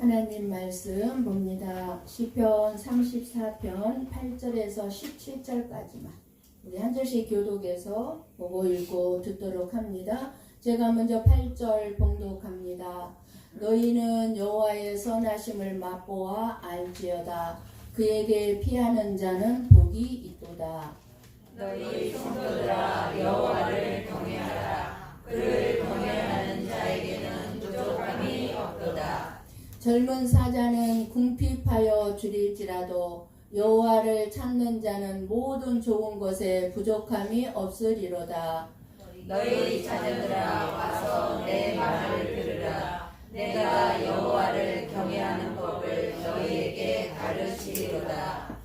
하나님 말씀 봅니다. 시편 34편 8절에서 17절까지만 우리 한 절씩 교독해서 보고 읽고 듣도록 합니다. 제가 먼저 8절 봉독합니다. 너희는 여호와의 선하심을 맛보아 알지어다. 그에게 피하는 자는 복이 있도다. 너희 성도들아 여호와를 경외하라. 그를 경외하는 자에게는 부족함이 없도다. 젊은 사자는 궁핍하여 줄일지라도 여호와를 찾는 자는 모든 좋은 것에 부족함이 없으리로다. 너희 자녀들아 와서 내 말을 들으라. 내가 여호와를 경외하는 법을 너희에게 가르치리로다.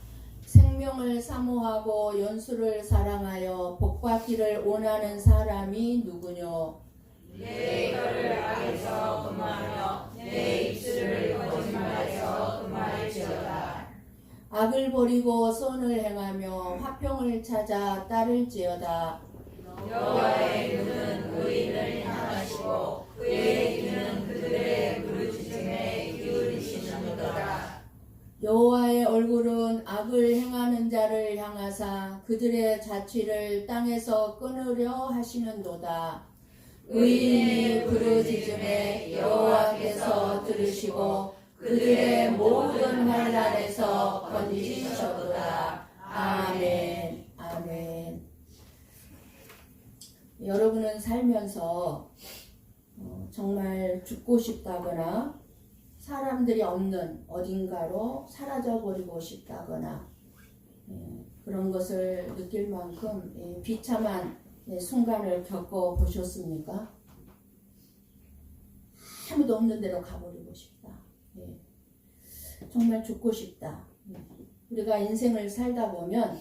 생명을 사모하고 연수를 사랑하여 복받기를 원하는 사람이 누구뇨? 내 혀를 악에서 금하며 내 입술을 거짓말에서 금할지어다. 악을 버리고 선을 행하며 화평을 찾아 따를지어다. 여호와의 눈은 의인을 향하시고 그의 귀는 그들의 부르짖음에 기울이시는도다. 여호와의 얼굴은 악을 행하는 자를 향하사 그들의 자취를 땅에서 끊으려 하시는도다. 의인이 부르짖음에 여호와께서 들으시고 그들의 모든 환난에서 건지시도다. 아멘. 아멘. 여러분은 살면서 정말 죽고 싶다거나 사람들이 없는 어딘가로 사라져버리고 싶다거나 그런 것을 느낄 만큼 비참한 순간을 겪어보셨습니까? 아무도 없는 데로 가버리고 싶다. 정말 죽고 싶다. 우리가 인생을 살다 보면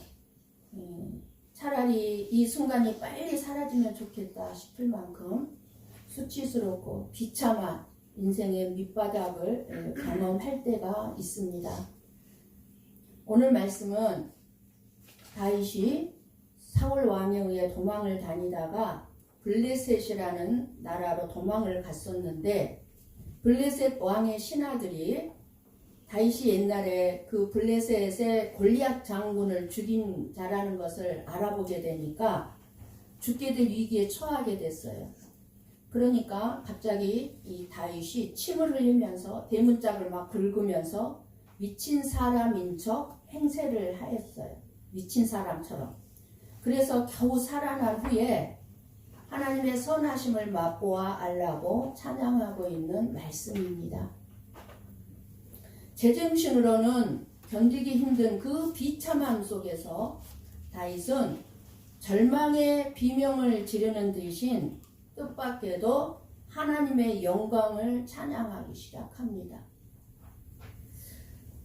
차라리 이 순간이 빨리 사라지면 좋겠다 싶을 만큼 수치스럽고 비참한 인생의 밑바닥을 경험할 때가 있습니다. 오늘 말씀은 다윗이 사울 왕에 의해 도망을 다니다가 블레셋이라는 나라로 도망을 갔었는데 블레셋 왕의 신하들이 다윗이 옛날에 그 블레셋의 골리앗 장군을 죽인 자라는 것을 알아보게 되니까 죽게 될 위기에 처하게 됐어요. 그러니까 갑자기 이 다윗이 침을 흘리면서 대문짝을 막 긁으면서 미친 사람인 척 행세를 하였어요. 미친 사람처럼. 그래서 겨우 살아난 후에 하나님의 선하심을 맛보아 알라고 찬양하고 있는 말씀입니다. 제정신으로는 견디기 힘든 그 비참함 속에서 다윗은 절망의 비명을 지르는 대신 뜻밖에도 하나님의 영광을 찬양하기 시작합니다.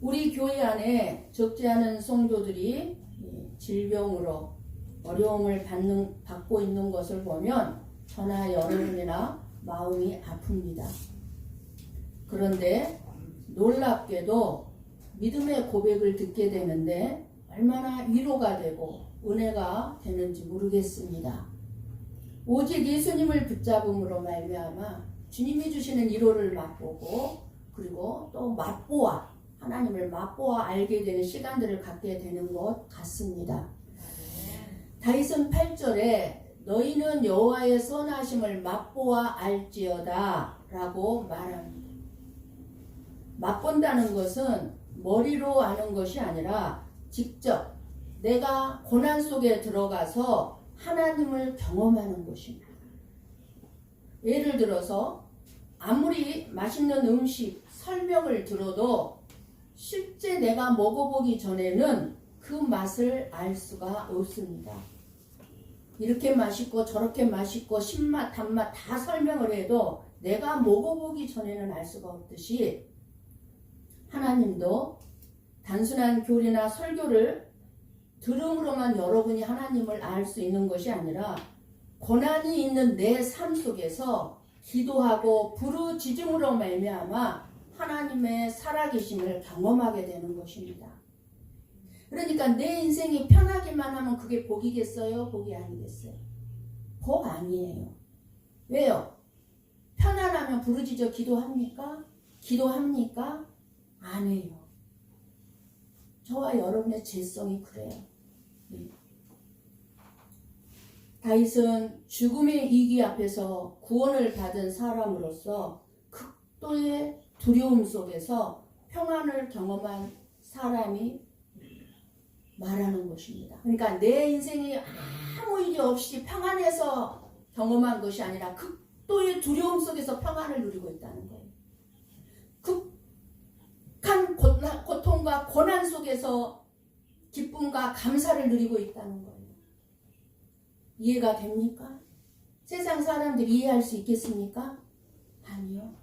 우리 교회 안에 적지 않은 성도들이 질병으로 어려움을 받고 있는 것을 보면 저나 여러분이나 마음이 아픕니다. 그런데 놀랍게도 믿음의 고백을 듣게 되는데 얼마나 위로가 되고 은혜가 되는지 모르겠습니다. 오직 예수님을 붙잡음으로 말미암아 주님이 주시는 위로를 맛보고 그리고 또 맛보아 하나님을 맛보아 알게 되는 시간들을 갖게 되는 것 같습니다. 다윗은 8절에 너희는 여호와의 선하심을 맛보아 알지어다 라고 말합니다. 맛본다는 것은 머리로 아는 것이 아니라 직접 내가 고난 속에 들어가서 하나님을 경험하는 것입니다. 예를 들어서 아무리 맛있는 음식 설명을 들어도 실제 내가 먹어보기 전에는 그 맛을 알 수가 없습니다. 이렇게 맛있고 저렇게 맛있고 신맛 단맛 다 설명을 해도 내가 먹어보기 전에는 알 수가 없듯이 하나님도 단순한 교리나 설교를 들음으로만 여러분이 하나님을 알 수 있는 것이 아니라 고난이 있는 내 삶 속에서 기도하고 부르짖음으로 말미암아 하나님의 살아계심을 경험하게 되는 것입니다. 그러니까 내 인생이 편하기만 하면 그게 복이겠어요? 복이 아니겠어요? 복 아니에요. 왜요? 편안하면 부르짖어 기도합니까? 기도합니까? 안 해요. 저와 여러분의 죄성이 그래요. 다윗은 죽음의 위기 앞에서 구원을 받은 사람으로서 극도의 두려움 속에서 평안을 경험한 사람이 말하는 것입니다. 그러니까 내 인생이 아무 일이 없이 평안해서 경험한 것이 아니라 극도의 두려움 속에서 평안을 누리고 있다는 거예요. 극한 고통과 고난 속에서 기쁨과 감사를 누리고 있다는 거예요. 이해가 됩니까? 세상 사람들이 이해할 수 있겠습니까? 아니요.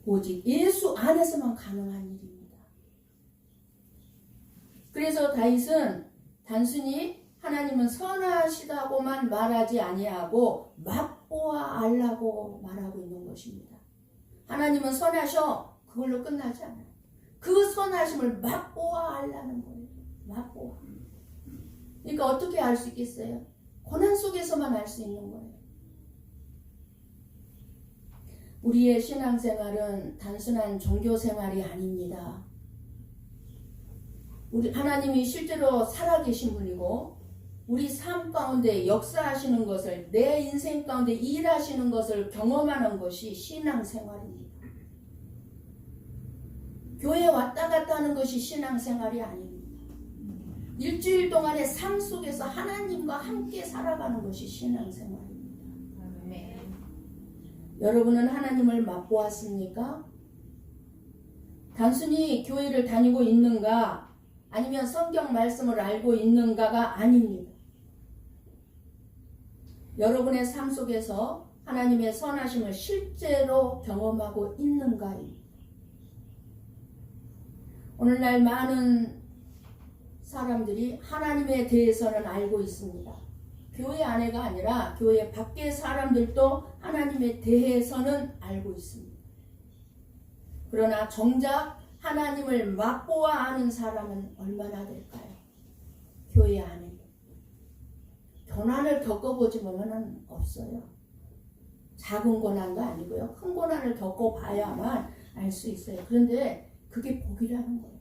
오직 예수 안에서만 가능한 일입니다. 그래서 다윗은 단순히 하나님은 선하시다고만 말하지 아니하고 맛보아 알라고 말하고 있는 것입니다. 하나님은 선하셔. 그걸로 끝나지 않아요. 그 선하심을 맛보아 알라는 거예요. 맛보아. 그러니까 어떻게 알 수 있겠어요? 고난 속에서만 알 수 있는 거예요. 우리의 신앙생활은 단순한 종교생활이 아닙니다. 우리 하나님이 실제로 살아계신 분이고 우리 삶 가운데 역사하시는 것을, 내 인생 가운데 일하시는 것을 경험하는 것이 신앙생활입니다. 교회 왔다 갔다 하는 것이 신앙생활이 아닙니다. 일주일 동안의 삶 속에서 하나님과 함께 살아가는 것이 신앙생활입니다. 여러분은 하나님을 맛보았습니까? 단순히 교회를 다니고 있는가 아니면 성경 말씀을 알고 있는가가 아닙니다. 여러분의 삶 속에서 하나님의 선하심을 실제로 경험하고 있는가입니다. 오늘날 많은 사람들이 하나님에 대해서는 알고 있습니다. 교회 안에가 아니라 교회 밖의 사람들도 하나님에 대해서는 알고 있습니다. 그러나 정작 하나님을 맛보아 아는 사람은 얼마나 될까요? 교회 안에. 고난을 겪어보지만은 없어요. 작은 고난도 아니고요. 큰 고난을 겪어봐야만 알 수 있어요. 그런데 그게 복이라는 거예요.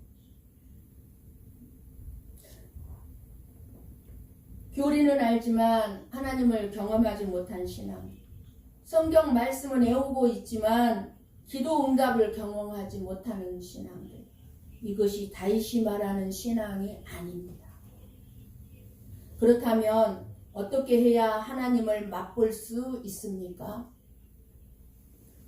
교리는 알지만 하나님을 경험하지 못한 신앙. 성경 말씀은 외우고 있지만 기도 응답을 경험하지 못하는 신앙들. 이것이 다윗이 말하는 신앙이 아닙니다. 그렇다면 어떻게 해야 하나님을 맛볼 수 있습니까?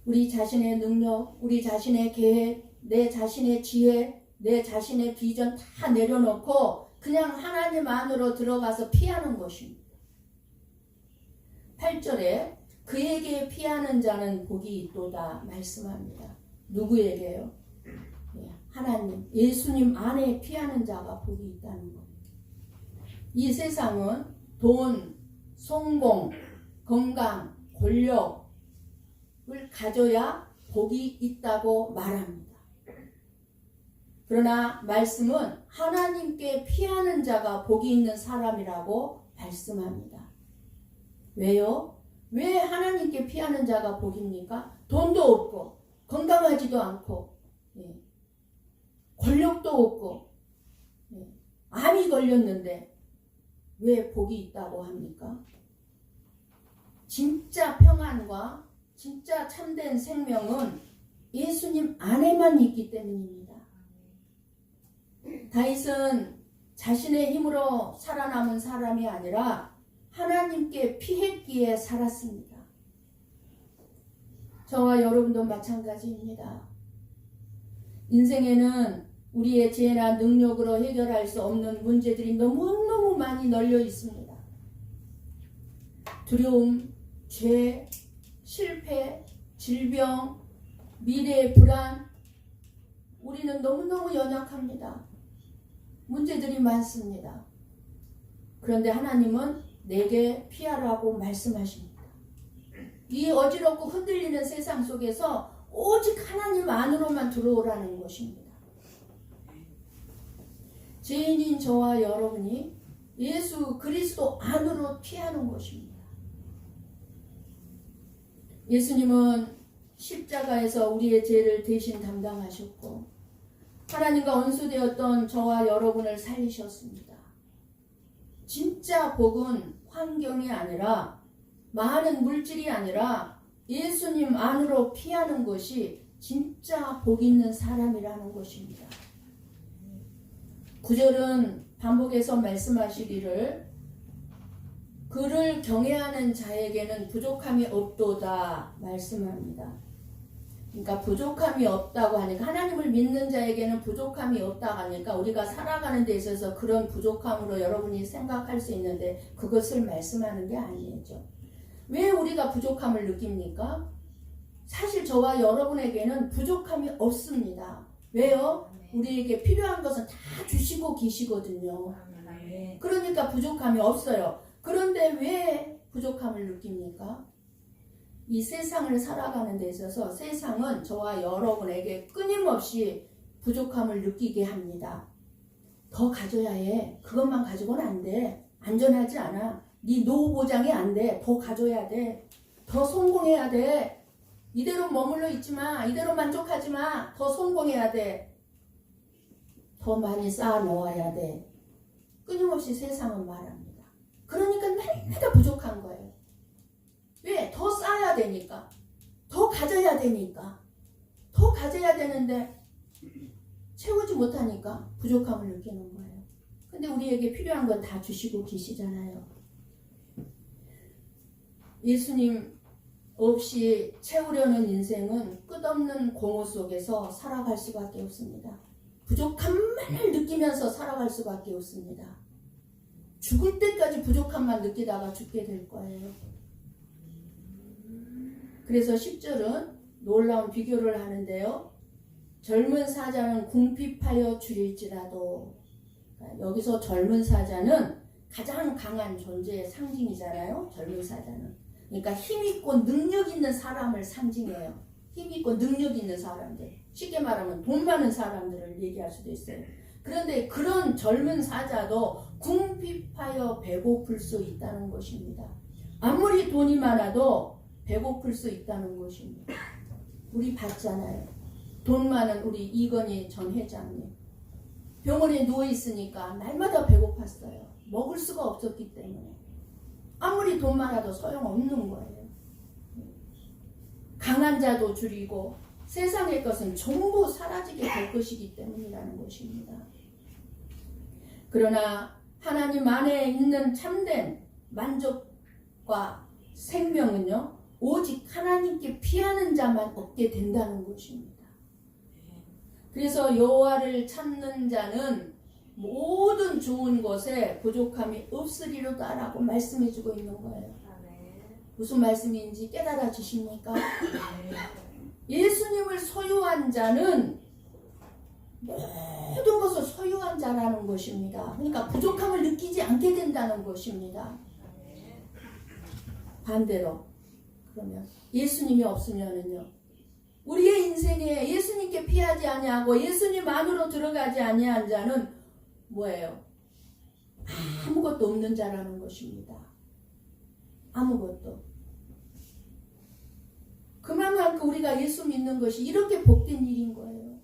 우리 자신의 능력, 우리 자신의 계획, 내 자신의 지혜, 내 자신의 비전 다 내려놓고 그냥 하나님 안으로 들어가서 피하는 것입니다. 8절에 그에게 피하는 자는 복이 있도다 말씀합니다. 누구에게요? 하나님, 예수님 안에 피하는 자가 복이 있다는 겁니다. 이 세상은 돈, 성공, 건강, 권력을 가져야 복이 있다고 말합니다. 그러나 말씀은 하나님께 피하는 자가 복이 있는 사람이라고 말씀합니다. 왜요? 왜 하나님께 피하는 자가 복입니까? 돈도 없고 건강하지도 않고 권력도 없고 암이 걸렸는데 왜 복이 있다고 합니까? 진짜 평안과 진짜 참된 생명은 예수님 안에만 있기 때문입니다. 다윗은 자신의 힘으로 살아남은 사람이 아니라 하나님께 피했기에 살았습니다. 저와 여러분도 마찬가지입니다. 인생에는 우리의 지혜나 능력으로 해결할 수 없는 문제들이 너무너무 많이 널려 있습니다. 두려움, 죄, 실패, 질병, 미래의 불안, 우리는 너무너무 연약합니다. 문제들이 많습니다. 그런데 하나님은 내게 피하라고 말씀하십니다. 이 어지럽고 흔들리는 세상 속에서 오직 하나님 안으로만 들어오라는 것입니다. 죄인인 저와 여러분이 예수 그리스도 안으로 피하는 것입니다. 예수님은 십자가에서 우리의 죄를 대신 담당하셨고 하나님과 원수되었던 저와 여러분을 살리셨습니다. 진짜 복은 환경이 아니라 많은 물질이 아니라 예수님 안으로 피하는 것이 진짜 복 있는 사람이라는 것입니다. 9절은 반복해서 말씀하시기를 그를 경외하는 자에게는 부족함이 없도다 말씀합니다. 그러니까 부족함이 없다고 하니까 하나님을 믿는 자에게는 부족함이 없다고 하니까 우리가 살아가는 데 있어서 그런 부족함으로 여러분이 생각할 수 있는데 그것을 말씀하는 게 아니죠. 왜 우리가 부족함을 느낍니까? 사실 저와 여러분에게는 부족함이 없습니다. 왜요? 우리에게 필요한 것은 다 주시고 계시거든요. 그러니까 부족함이 없어요. 그런데 왜 부족함을 느낍니까? 이 세상을 살아가는 데 있어서 세상은 저와 여러분에게 끊임없이 부족함을 느끼게 합니다. 더 가져야 해. 그것만 가지고는 안 돼. 안전하지 않아. 네 노후 보장이 안 돼. 더 가져야 돼. 더 성공해야 돼. 이대로 머물러 있지 마. 이대로 만족하지 마. 더 성공해야 돼. 더 많이 쌓아 놓아야 돼. 끊임없이 세상은 말합니다. 그러니까 내가 부족한 거예요. 왜? 더 쌓아야 되니까. 더 가져야 되니까. 더 가져야 되는데 채우지 못하니까 부족함을 느끼는 거예요. 근데 우리에게 필요한 건 다 주시고 계시잖아요. 예수님 없이 채우려는 인생은 끝없는 공허 속에서 살아갈 수밖에 없습니다. 부족함만을 느끼면서 살아갈 수밖에 없습니다. 죽을 때까지 부족함만 느끼다가 죽게 될 거예요. 그래서 10절은 놀라운 비교를 하는데요. 젊은 사자는 궁핍하여 줄일지라도, 여기서 젊은 사자는 가장 강한 존재의 상징이잖아요. 젊은 사자는. 그러니까 힘있고 능력 있는 사람을 상징해요. 힘있고 능력 있는 사람들. 쉽게 말하면 돈 많은 사람들을 얘기할 수도 있어요. 그런데 그런 젊은 사자도 궁핍하여 배고플 수 있다는 것입니다. 아무리 돈이 많아도 배고플 수 있다는 것입니다. 우리 봤잖아요. 돈 많은 우리 이건희 전 회장님. 병원에 누워있으니까 날마다 배고팠어요. 먹을 수가 없었기 때문에. 아무리 돈 많아도 소용없는 거예요. 강한 자도 줄이고 세상의 것은 전부 사라지게 될 것이기 때문이라는 것입니다. 그러나 하나님 안에 있는 참된 만족과 생명은요, 오직 하나님께 피하는 자만 얻게 된다는 것입니다. 그래서 여호와를 찾는 자는 모든 좋은 것에 부족함이 없으리로다라고 말씀해주고 있는 거예요. 무슨 말씀인지 깨달아지십니까? 예수님을 소유한 자는 모든 것을 소유한 자라는 것입니다. 그러니까 부족함을 느끼지 않게 된다는 것입니다. 반대로 그러면 예수님이 없으면은요, 우리의 인생에 예수님께 피하지 아니하고 예수님 안으로 들어가지 아니한 자는 뭐예요? 아무것도 없는 자라는 것입니다. 아무것도. 그만큼 우리가 예수 믿는 것이 이렇게 복된 일인 거예요.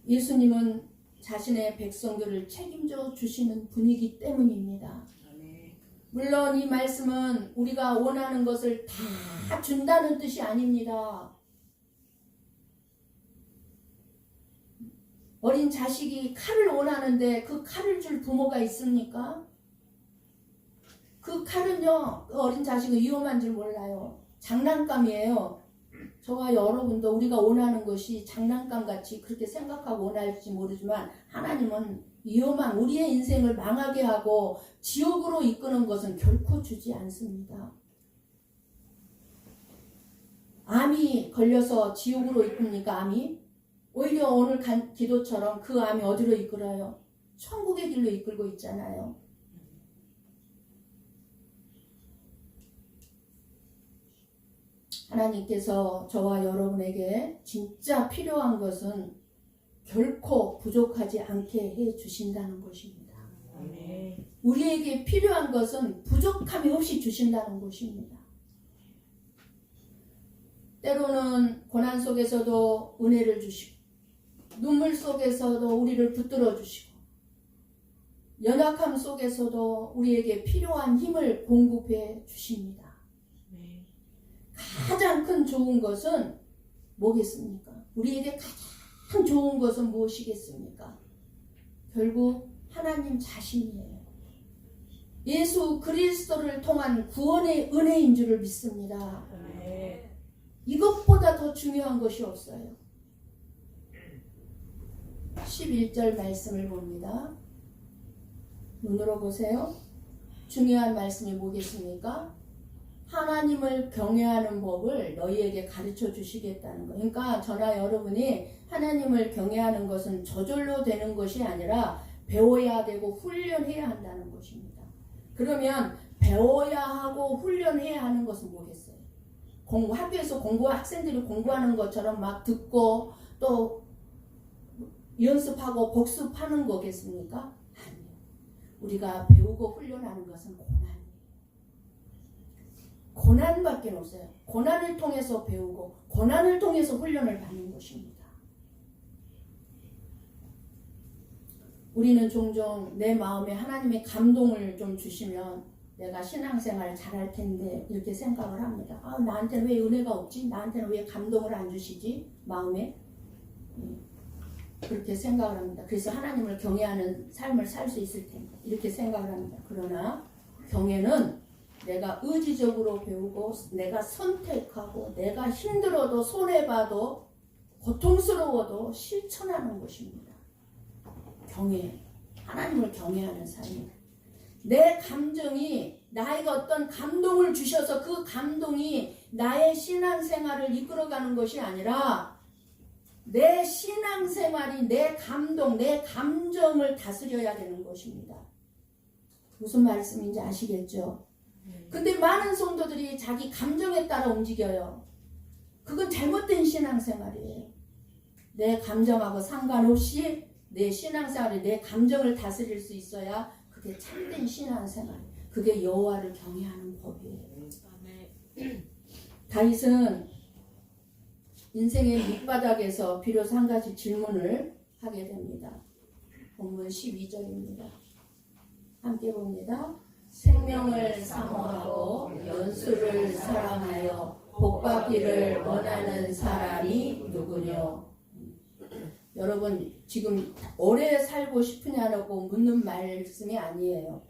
예수님은 자신의 백성들을 책임져 주시는 분이기 때문입니다. 물론 이 말씀은 우리가 원하는 것을 다 준다는 뜻이 아닙니다. 어린 자식이 칼을 원하는데 그 칼을 줄 부모가 있습니까? 그 칼은요, 그 어린 자식은 위험한 줄 몰라요. 장난감이에요. 저와 여러분도 우리가 원하는 것이 장난감같이 그렇게 생각하고 원할지 모르지만 하나님은 위험한 우리의 인생을 망하게 하고 지옥으로 이끄는 것은 결코 주지 않습니다. 암이 걸려서 지옥으로 이끕니까? 암이? 오히려 오늘 기도처럼 그 암이 어디로 이끌어요? 천국의 길로 이끌고 있잖아요. 하나님께서 저와 여러분에게 진짜 필요한 것은 결코 부족하지 않게 해 주신다는 것입니다. 우리에게 필요한 것은 부족함이 없이 주신다는 것입니다. 때로는 고난 속에서도 은혜를 주시고 눈물 속에서도 우리를 붙들어 주시고 연약함 속에서도 우리에게 필요한 힘을 공급해 주십니다. 가장 큰 좋은 것은 뭐겠습니까? 우리에게 가장 좋은 것은 무엇이겠습니까? 결국 하나님 자신이에요. 예수 그리스도를 통한 구원의 은혜인 줄을 믿습니다. 이것보다 더 중요한 것이 없어요. 11절 말씀을 봅니다. 눈으로 보세요. 중요한 말씀이 뭐겠습니까? 하나님을 경외하는 법을 너희에게 가르쳐 주시겠다는 거. 그러니까 저나 여러분이 하나님을 경외하는 것은 저절로 되는 것이 아니라 배워야 되고 훈련해야 한다는 것입니다. 그러면 배워야 하고 훈련해야 하는 것은 뭐겠어요? 학교에서 학생들이 공부하는 것처럼 막 듣고 또 연습하고 복습하는 거겠습니까? 아니요. 우리가 배우고 훈련하는 것은 고난밖에 없어요. 고난을 통해서 배우고 고난을 통해서 훈련을 받는 것입니다. 우리는 종종 내 마음에 하나님의 감동을 좀 주시면 내가 신앙생활 잘할 텐데 이렇게 생각을 합니다. 나한테는 왜 은혜가 없지? 나한테는 왜 감동을 안 주시지? 마음에 그렇게 생각을 합니다. 그래서 하나님을 경외하는 삶을 살 수 있을 텐데 이렇게 생각을 합니다. 그러나 경외는 내가 의지적으로 배우고 내가 선택하고 내가 힘들어도 손해봐도 고통스러워도 실천하는 것입니다. 경외, 하나님을 경외하는 삶입니다. 내 감정이 나에게 어떤 감동을 주셔서 그 감동이 나의 신앙생활을 이끌어가는 것이 아니라 내 신앙생활이 내 감동, 내 감정을 다스려야 되는 것입니다. 무슨 말씀인지 아시겠죠? 근데 많은 성도들이 자기 감정에 따라 움직여요. 그건 잘못된 신앙생활이에요. 내 감정하고 상관없이 내 신앙생활이 내 감정을 다스릴 수 있어야 그게 참된 신앙생활이에요. 그게 여호와를 경외하는 법이에요. 다윗은 인생의 밑바닥에서 비로소 한 가지 질문을 하게 됩니다. 본문 12절입니다. 함께 봅니다. 생명을 사모하고 연수를 사랑하여 복받기를 원하는 사람이 누구뇨? 여러분 지금 오래 살고 싶으냐고 묻는 말씀이 아니에요.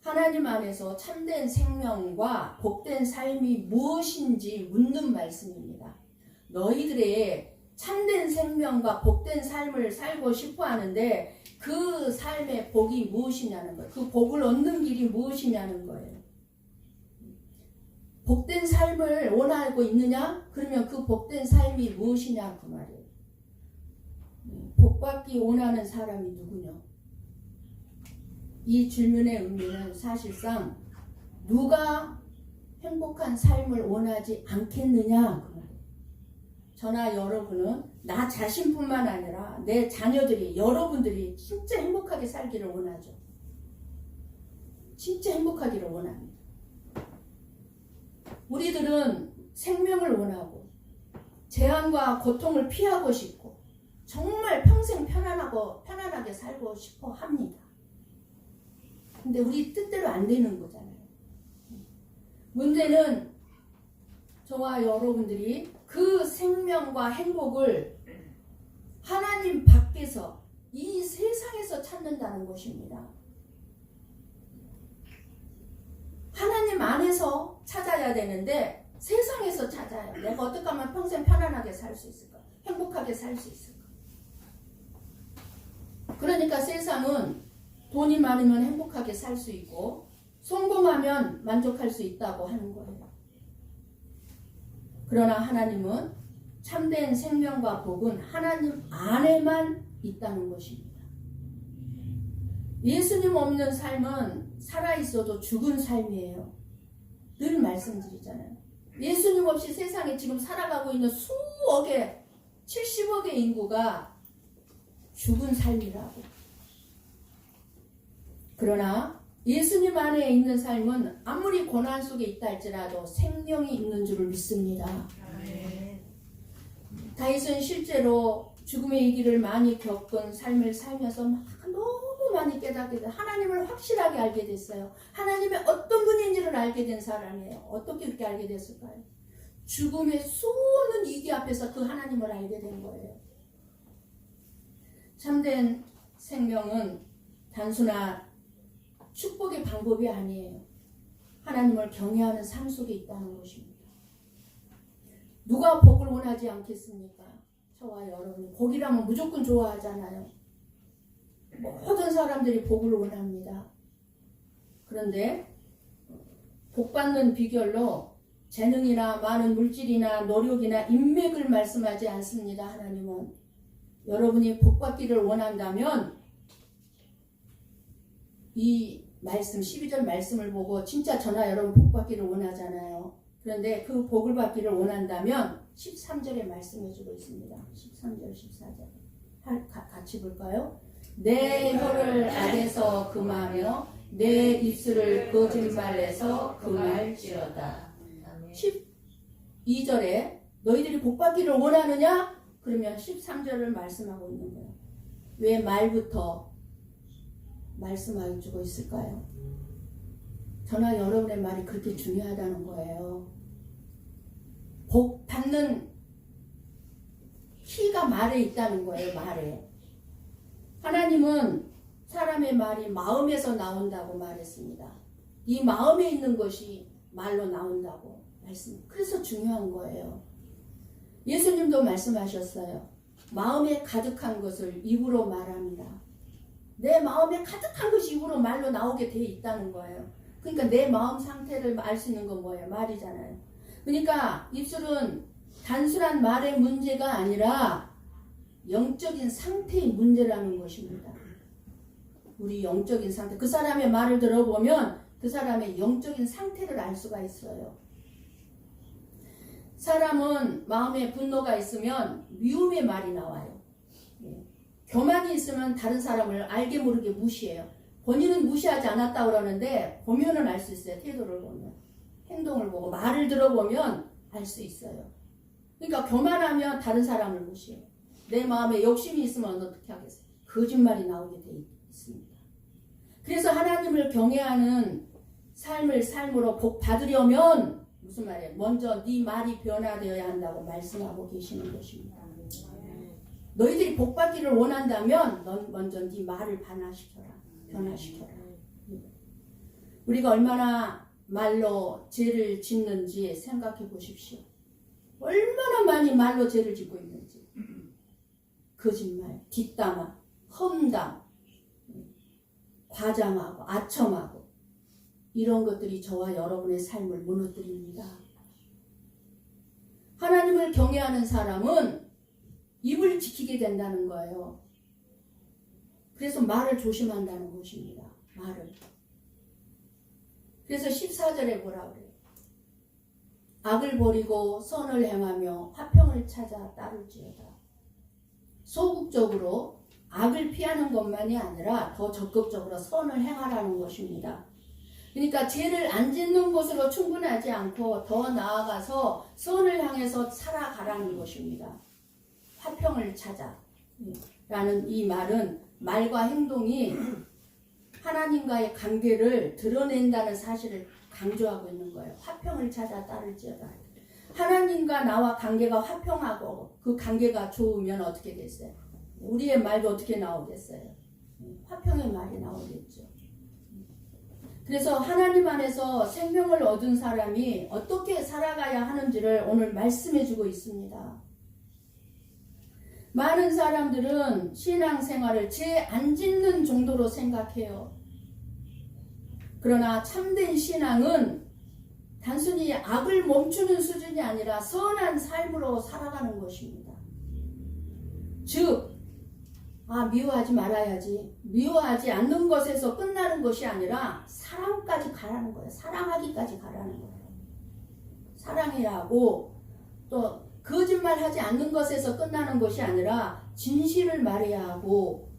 하나님 안에서 참된 생명과 복된 삶이 무엇인지 묻는 말씀입니다. 너희들의 참된 생명과 복된 삶을 살고 싶어 하는데 그 삶의 복이 무엇이냐는 거예요. 그 복을 얻는 길이 무엇이냐는 거예요. 복된 삶을 원하고 있느냐? 그러면 그 복된 삶이 무엇이냐 그 말이에요. 복받기 원하는 사람이 누구냐? 이 질문의 의미는 사실상 누가 행복한 삶을 원하지 않겠느냐 그 말이에요. 저나 여러분은 나 자신뿐만 아니라 내 자녀들이 여러분들이 진짜 행복하게 살기를 원하죠. 진짜 행복하기를 원합니다. 우리들은 생명을 원하고 재앙과 고통을 피하고 싶고 정말 평생 편안하게 살고 싶어 합니다. 근데 우리 뜻대로 안 되는 거잖아요. 문제는 저와 여러분들이 그 생명과 행복을 하나님 밖에서 이 세상에서 찾는다는 것입니다. 하나님 안에서 찾아야 되는데 세상에서 찾아요. 내가 어떻게 하면 평생 편안하게 살 수 있을까? 행복하게 살 수 있을까? 그러니까 세상은 돈이 많으면 행복하게 살 수 있고 성공하면 만족할 수 있다고 하는 거예요. 그러나 하나님은 참된 생명과 복은 하나님 안에만 있다는 것입니다. 예수님 없는 삶은 살아있어도 죽은 삶이에요. 늘 말씀드리잖아요. 예수님 없이 세상에 지금 살아가고 있는 수억의 70억의 인구가 죽은 삶이라고. 그러나 예수님 안에 있는 삶은 아무리 고난 속에 있다 할지라도 생명이 있는 줄을 믿습니다. 다윗은 실제로 죽음의 이 길을 많이 겪은 삶을 살면서 막 너무 많이 깨닫게 돼. 하나님을 확실하게 알게 됐어요. 하나님의 어떤 분인지를 알게 된 사람이에요. 어떻게 그렇게 알게 됐을까요? 죽음의 수없는 위기 앞에서 그 하나님을 알게 된 거예요. 참된 생명은 단순한 축복의 방법이 아니에요. 하나님을 경외하는 삶 속에 있다는 것입니다. 누가 복을 원하지 않겠습니까? 저와 여러분, 복이라면 무조건 좋아하잖아요. 모든 사람들이 복을 원합니다. 그런데 복 받는 비결로 재능이나 많은 물질이나 노력이나 인맥을 말씀하지 않습니다. 하나님은 여러분이 복 받기를 원한다면 이 말씀 12절 말씀을 보고 진짜 저나 여러분 복 받기를 원하잖아요. 그런데 그 복을 받기를 원한다면 13절에 말씀해주고 있습니다. 13절 14절 같이 볼까요? 내 혀를 악에서 금하며 내 입술을 거짓말에서 금할지어다. 12절에 너희들이 복 받기를 원하느냐? 그러면 13절을 말씀하고 있는 거예요. 왜 말부터 말씀해 주고 있을까요? 저나 여러분의 말이 그렇게 중요하다는 거예요. 복 받는 키가 말에 있다는 거예요. 말에. 하나님은 사람의 말이 마음에서 나온다고 말했습니다. 이 마음에 있는 것이 말로 나온다고 말씀. 그래서 중요한 거예요. 예수님도 말씀하셨어요. 마음에 가득한 것을 입으로 말합니다. 내 마음에 가득한 것이 입으로 말로 나오게 돼 있다는 거예요. 그러니까 내 마음 상태를 알 수 있는 건 뭐예요? 말이잖아요. 그러니까 입술은 단순한 말의 문제가 아니라 영적인 상태의 문제라는 것입니다. 우리 영적인 상태, 그 사람의 말을 들어보면 그 사람의 영적인 상태를 알 수가 있어요. 사람은 마음에 분노가 있으면 미움의 말이 나와요. 교만이 있으면 다른 사람을 알게 모르게 무시해요. 본인은 무시하지 않았다고 그러는데 보면은 알 수 있어요. 태도를 보면. 행동을 보고 말을 들어보면 알 수 있어요. 그러니까 교만하면 다른 사람을 무시해요. 내 마음에 욕심이 있으면 어떻게 하겠어요? 거짓말이 나오게 돼 있습니다. 그래서 하나님을 경외하는 삶으로 복 받으려면 무슨 말이에요? 먼저 네 말이 변화되어야 한다고 말씀하고 계시는 것입니다. 너희들이 복 받기를 원한다면 넌 먼저 네 말을 변화시켜라. 우리가 얼마나 말로 죄를 짓는지 생각해 보십시오. 얼마나 많이 말로 죄를 짓고 있는지. 거짓말, 뒷담화, 험담, 과장하고 아첨하고 이런 것들이 저와 여러분의 삶을 무너뜨립니다. 하나님을 경외하는 사람은 입을 지키게 된다는 거예요. 그래서 말을 조심한다는 것입니다. 말을. 그래서 14절에 뭐라 그래요? 악을 버리고 선을 행하며 화평을 찾아 따를지어다. 소극적으로 악을 피하는 것만이 아니라 더 적극적으로 선을 행하라는 것입니다. 그러니까 죄를 안 짓는 것으로 충분하지 않고 더 나아가서 선을 향해서 살아가라는 것입니다. 화평을 찾아 라는 이 말은 말과 행동이 하나님과의 관계를 드러낸다는 사실을 강조하고 있는 거예요. 화평을 찾아 따를지어다. 하나님과 나와 관계가 화평하고 그 관계가 좋으면 어떻게 됐어요? 우리의 말도 어떻게 나오겠어요? 화평의 말이 나오겠죠. 그래서 하나님 안에서 생명을 얻은 사람이 어떻게 살아가야 하는지를 오늘 말씀해 주고 있습니다. 많은 사람들은 신앙생활을 죄 안 짓는 정도로 생각해요. 그러나 참된 신앙은 단순히 악을 멈추는 수준이 아니라 선한 삶으로 살아가는 것입니다. 즉, 미워하지 말아야지. 미워하지 않는 것에서 끝나는 것이 아니라 사랑까지 가라는 거예요. 사랑하기까지 가라는 거예요. 사랑해야 하고 또 거짓말하지 않는 것에서 끝나는 것이 아니라 진실을 말해야 하고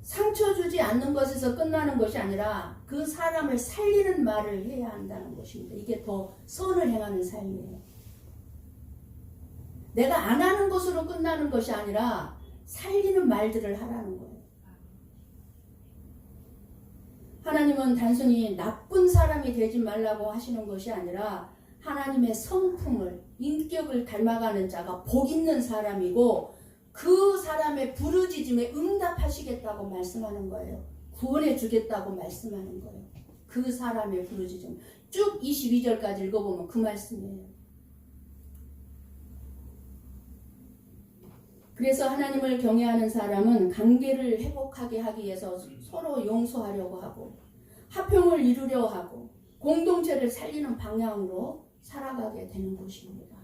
상처 주지 않는 것에서 끝나는 것이 아니라 그 사람을 살리는 말을 해야 한다는 것입니다. 이게 더 선을 행하는 삶이에요. 내가 안 하는 것으로 끝나는 것이 아니라 살리는 말들을 하라는 거예요. 하나님은 단순히 나쁜 사람이 되지 말라고 하시는 것이 아니라 하나님의 성품을, 인격을 닮아가는 자가 복 있는 사람이고 그 사람의 부르짖음에 응답하시겠다고 말씀하는 거예요. 구원해 주겠다고 말씀하는 거예요. 그 사람의 부르짖음. 쭉 22절까지 읽어보면 그 말씀이에요. 그래서 하나님을 경외하는 사람은 관계를 회복하게 하기 위해서 서로 용서하려고 하고 화평을 이루려 하고 공동체를 살리는 방향으로 살아가게 되는 것입니다.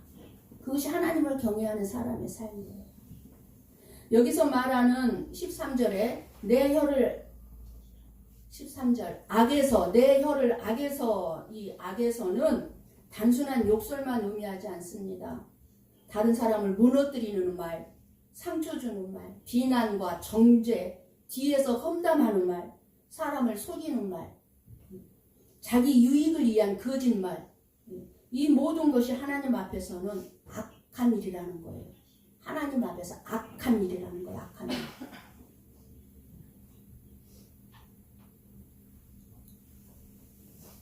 그것이 하나님을 경외하는 사람의 삶이에요. 여기서 말하는 13절에 내 혀를 13절 악에서 내 혀를 악에서 이 악에서는 단순한 욕설만 의미하지 않습니다. 다른 사람을 무너뜨리는 말, 상처 주는 말, 비난과 정죄, 뒤에서 험담하는 말, 사람을 속이는 말, 자기 유익을 위한 거짓말, 이 모든 것이 하나님 앞에서는 악한 일이라는 거예요. 하나님 앞에서 악한 일이라는 거예요. 악한 일.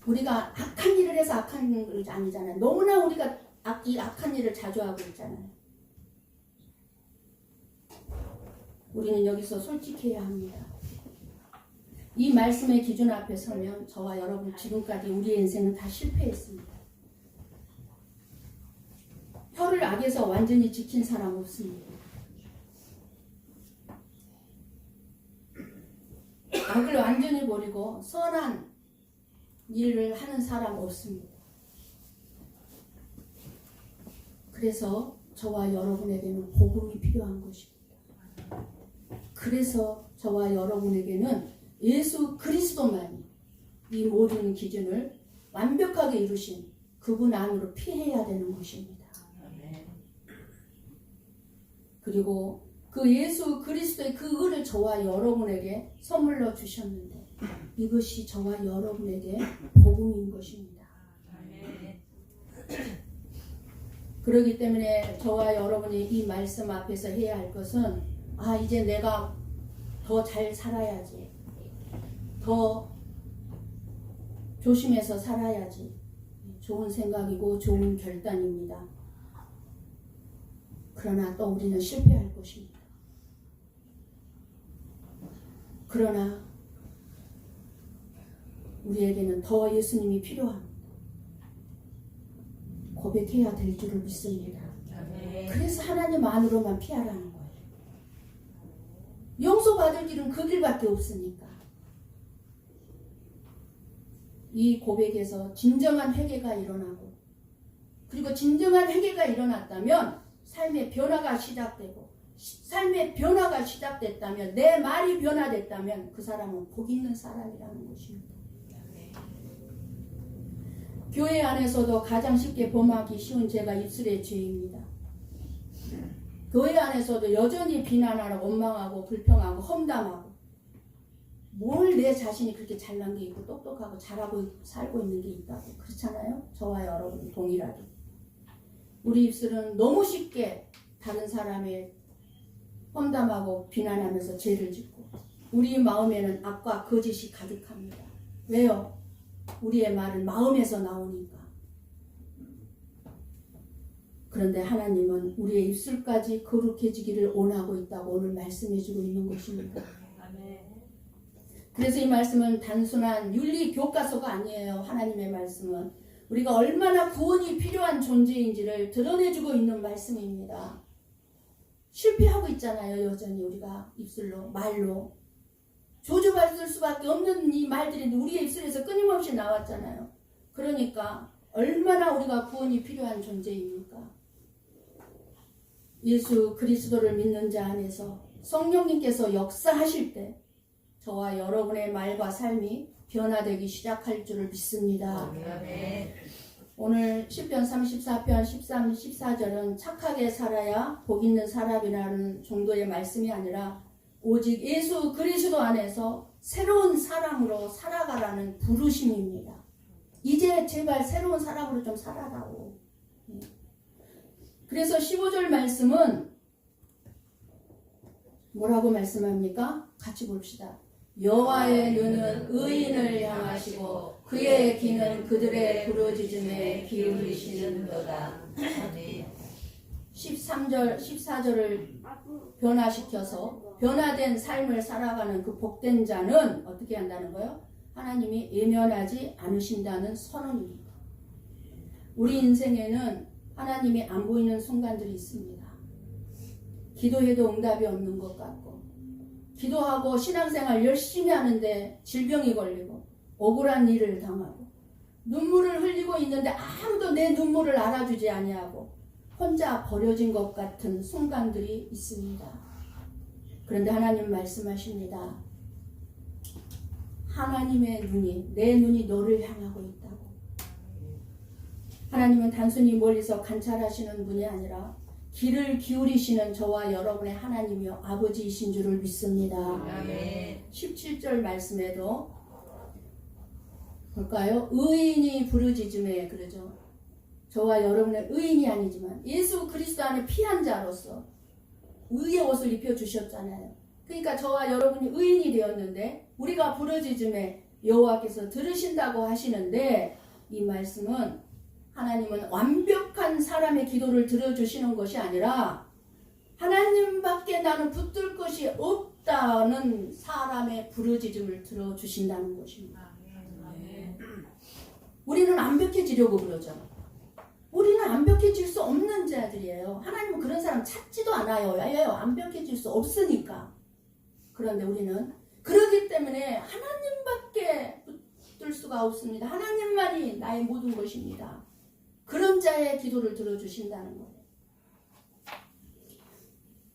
우리가 악한 일을 해서 악한 일이 아니잖아요. 너무나 우리가 이 악한 일을 자주 하고 있잖아요. 우리는 여기서 솔직해야 합니다. 이 말씀의 기준 앞에 서면 저와 여러분 지금까지 우리의 인생은 다 실패했습니다. 혀를 악에서 완전히 지킨 사람 없습니다. 악을 완전히 버리고 선한 일을 하는 사람 없습니다. 그래서 저와 여러분에게는 복음이 필요한 것입니다. 그래서 저와 여러분에게는 예수 그리스도만이 이 모든 기준을 완벽하게 이루신 그분 안으로 피해야 되는 것입니다. 그리고 그 예수 그리스도의 그 은을 저와 여러분에게 선물로 주셨는데 이것이 저와 여러분에게 복음인 것입니다. 그렇기 때문에 저와 여러분이 이 말씀 앞에서 해야 할 것은 이제 내가 더 잘 살아야지. 더 조심해서 살아야지. 좋은 생각이고 좋은 결단입니다. 그러나 또 우리는 실패할 것입니다. 그러나 우리에게는 더 예수님이 필요합니다. 고백해야 될 줄을 믿습니다. 그래서 하나님 안으로만 피하라는 거예요. 용서받을 길은 그 길밖에 없으니까. 이 고백에서 진정한 회개가 일어나고 그리고 진정한 회개가 일어났다면 삶의 변화가 시작되고 삶의 변화가 시작됐다면 내 말이 변화됐다면 그 사람은 복 있는 사람이라는 것입니다. 교회 안에서도 가장 쉽게 범하기 쉬운 죄가 입술의 죄입니다. 교회 안에서도 여전히 비난하고 원망하고 불평하고 험담하고 뭘 내 자신이 그렇게 잘난 게 있고 똑똑하고 잘하고 살고 있는 게 있다고 그렇잖아요. 저와 여러분 동일하게 우리 입술은 너무 쉽게 다른 사람의 험담하고 비난하면서 죄를 짓고 우리 마음에는 악과 거짓이 가득합니다. 왜요? 우리의 말은 마음에서 나오니까. 그런데 하나님은 우리의 입술까지 거룩해지기를 원하고 있다고 오늘 말씀해주고 있는 것입니다. 그래서 이 말씀은 단순한 윤리 교과서가 아니에요. 하나님의 말씀은 우리가 얼마나 구원이 필요한 존재인지를 드러내주고 있는 말씀입니다. 실패하고 있잖아요. 여전히 우리가 입술로 말로 저주받을 수밖에 없는 이 말들이 우리의 입술에서 끊임없이 나왔잖아요. 그러니까 얼마나 우리가 구원이 필요한 존재입니까? 예수 그리스도를 믿는 자 안에서 성령님께서 역사하실 때 저와 여러분의 말과 삶이 변화되기 시작할 줄을 믿습니다. 오늘 시편 34편 13, 14절은 착하게 살아야 복 있는 사람이라는 정도의 말씀이 아니라 오직 예수 그리스도 안에서 새로운 사람으로 살아가라는 부르심입니다. 이제 제발 새로운 사람으로 좀 살아라고. 그래서 15절 말씀은 뭐라고 말씀합니까? 같이 봅시다. 여호와의 눈은 의인을 향하시고 그의 귀는 그들의 부르짖음에 기울이시는도다. 13절, 14절을 변화시켜서 변화된 삶을 살아가는 그 복된 자는 어떻게 한다는 거예요? 하나님이 예면하지 않으신다는 선언입니다. 우리 인생에는 하나님이 안 보이는 순간들이 있습니다. 기도해도 응답이 없는 것 같고, 기도하고 신앙생활 열심히 하는데 질병이 걸리고 억울한 일을 당하고 눈물을 흘리고 있는데 아무도 내 눈물을 알아주지 아니하고 혼자 버려진 것 같은 순간들이 있습니다. 그런데 하나님 말씀하십니다. 하나님의 눈이, 내 눈이 너를 향하고 있다고. 하나님은 단순히 멀리서 관찰하시는 분이 아니라 귀를 기울이시는 저와 여러분의 하나님이요 아버지이신 줄을 믿습니다. 아멘. 17절 말씀에도 볼까요? 의인이 부르짖음에 그러죠. 저와 여러분의 의인이 아니지만 예수 그리스도 안에 피한 자로서 의의 옷을 입혀주셨잖아요. 그러니까 저와 여러분이 의인이 되었는데 우리가 부르짖음에 여호와께서 들으신다고 하시는데 이 말씀은 하나님은 완벽한 사람의 기도를 들어주시는 것이 아니라 하나님밖에 나는 붙들 것이 없다는 사람의 부르짖음을 들어주신다는 것입니다. 우리는 완벽해지려고 그러죠. 우리는 완벽해질 수 없는 자들이에요. 하나님은 그런 사람 찾지도 않아요. 왜요? 완벽해질 수 없으니까. 그런데 우리는 그러기 때문에 하나님밖에 붙들 수가 없습니다. 하나님만이 나의 모든 것입니다. 그런 자의 기도를 들어주신다는 거예요.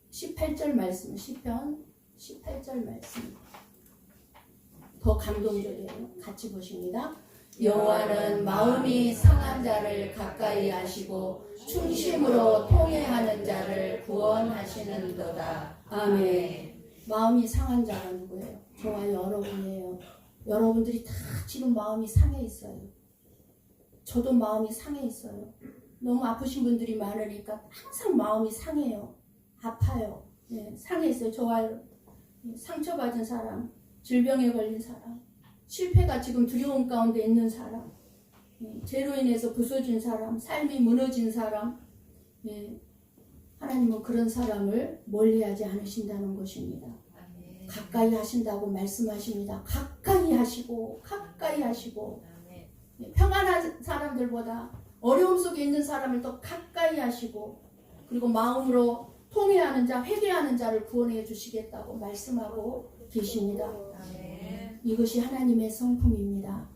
18절 말씀, 시편 18절 말씀. 더 감동적이에요. 같이 보십니다. 여호와는 마음이 상한 자를 가까이 하시고 충심으로 통회하는 자를 구원하시는도다. 아멘. 마음이 상한 자가 누구예요? 저와 여러분이에요. 여러분들이 다 지금 마음이 상해 있어요. 저도 마음이 상해 있어요. 너무 아프신 분들이 많으니까 항상 마음이 상해요. 아파요. 네, 상해 있어요. 저와 상처받은 사람, 질병에 걸린 사람, 실패가 지금 두려움 가운데 있는 사람, 죄로 인해서 부서진 사람, 삶이 무너진 사람, 하나님은 그런 사람을 멀리하지 않으신다는 것입니다. 가까이 하신다고 말씀하십니다. 가까이 하시고 가까이 하시고 평안한 사람들보다 어려움 속에 있는 사람을 더 가까이 하시고 그리고 마음으로 통회하는 자, 회개하는 자를 구원해 주시겠다고 말씀하고 계십니다. 이것이 하나님의 성품입니다.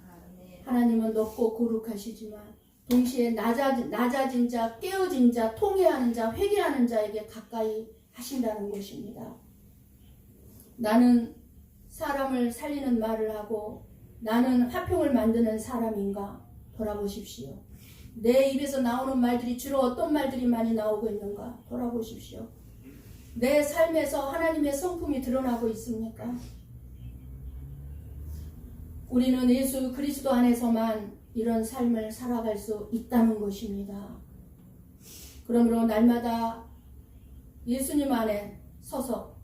하나님은 높고 거룩하시지만 동시에 낮아진 자, 깨어진 자, 통회하는 자, 회개하는 자에게 가까이 하신다는 것입니다. 나는 사람을 살리는 말을 하고 나는 화평을 만드는 사람인가? 돌아보십시오. 내 입에서 나오는 말들이 주로 어떤 말들이 많이 나오고 있는가? 돌아보십시오. 내 삶에서 하나님의 성품이 드러나고 있습니까? 우리는 예수 그리스도 안에서만 이런 삶을 살아갈 수 있다는 것입니다. 그러므로 날마다 예수님 안에 서서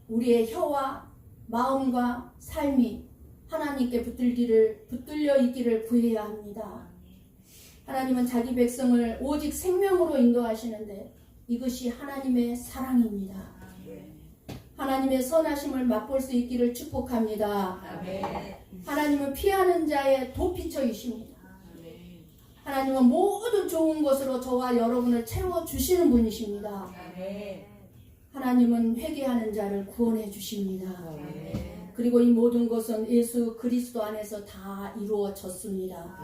우리의 혀와 마음과 삶이 하나님께 붙들려 있기를 구해야 합니다. 하나님은 자기 백성을 오직 생명으로 인도하시는데 이것이 하나님의 사랑입니다. 하나님의 선하심을 맛볼 수 있기를 축복합니다. 하나님은 피하는 자의 도피처이십니다. 하나님은 모든 좋은 것으로 저와 여러분을 채워주시는 분이십니다. 하나님은 회개하는 자를 구원해 주십니다. 그리고 이 모든 것은 예수 그리스도 안에서 다 이루어졌습니다.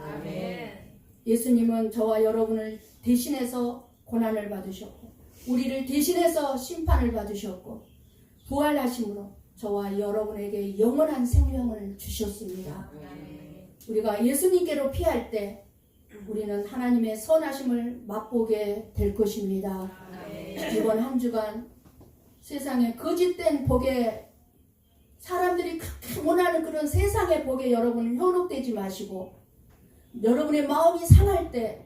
예수님은 저와 여러분을 대신해서 고난을 받으셨고 우리를 대신해서 심판을 받으셨고 부활하심으로 저와 여러분에게 영원한 생명을 주셨습니다. 우리가 예수님께로 피할 때 우리는 하나님의 선하심을 맛보게 될 것입니다. 이번 한 주간 세상에 거짓된 복에 사람들이 그렇게 원하는 그런 세상의 복에 여러분 현혹되지 마시고 여러분의 마음이 상할 때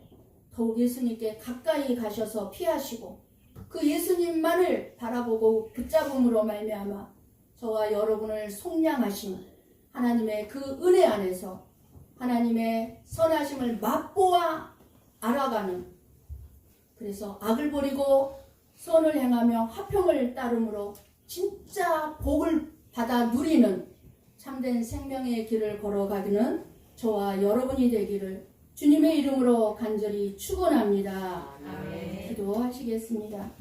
더욱 예수님께 가까이 가셔서 피하시고 그 예수님만을 바라보고 붙잡음으로 말미암아 저와 여러분을 속량하신 하나님의 그 은혜 안에서 하나님의 선하심을 맛보아 알아가는, 그래서 악을 버리고 선을 행하며 화평을 따름으로 진짜 복을 받아 누리는 참된 생명의 길을 걸어가기는 저와 여러분이 되기를 주님의 이름으로 간절히 축원합니다. 아멘. 기도하시겠습니다.